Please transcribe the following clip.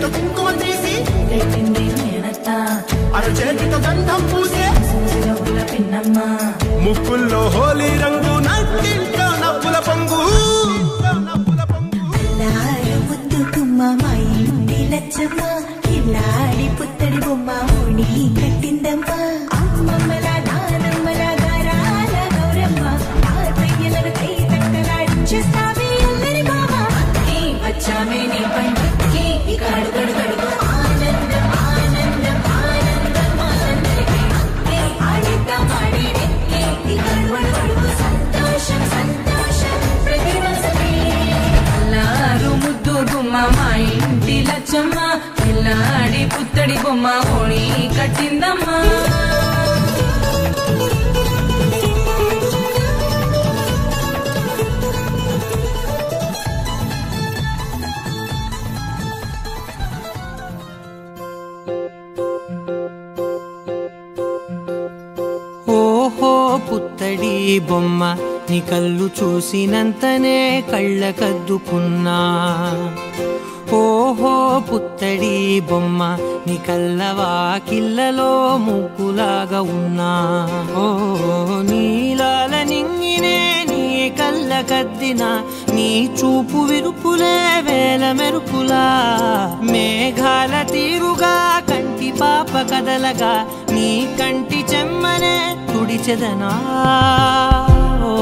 చేతితో కుంకుమ తీసి అరచేతితో గంధం పూసే పిన్నమ్మ ముక్కుల్లో హోలీ రంగు నట్టింట్లో నవ్వుల పొంగు ముద్దు గుమ్మ మా ఇంటి లచ్చమ్మ కిల్లాడి పుత్తడి బొమ్మ ఓణి కట్టిందమ్మా అమ్మమ్మల నానమ్మల గారాల గౌరమ్మ ఆర్పయ్యలను కై తక్కలాడించేస్తావే అల్లరి బావ వచ్చామే నీ పండుగకి ఇక అడుగడు గడుగు ఆనందం ఆనందం ఆనందం ఆనందరికి ఆడిద్దాం ఆడేకి ఇక అడుగడు గడుగు సంతోషం సంతోషం ప్రతిరోజుకి అల్లారు ముద్దు గుమ్మ మా ఇంటి లచ్చమ్మ పిల్లాడి పుత్తడి బొమ్మ ఓణి కట్టిందమ్మా పుత్తడి బొమ్మ నీ కళ్ళు చూసినంతనే కళ్ళకద్దుకున్నా ఓహో పుత్తడి బొమ్మ నీ కళ్ళవాకిళ్ళలో ముగ్గులాగా ఉన్నా ఓ నీలాల నింగినే నీ కళ్ళకద్దిన నీ చూపు విరుపులే వేల మెరుపులా మేఘాల తీరుగా కంటి పాప కదలగా నీ కంటి చెమ్మనే తుడిచెదనా ఓ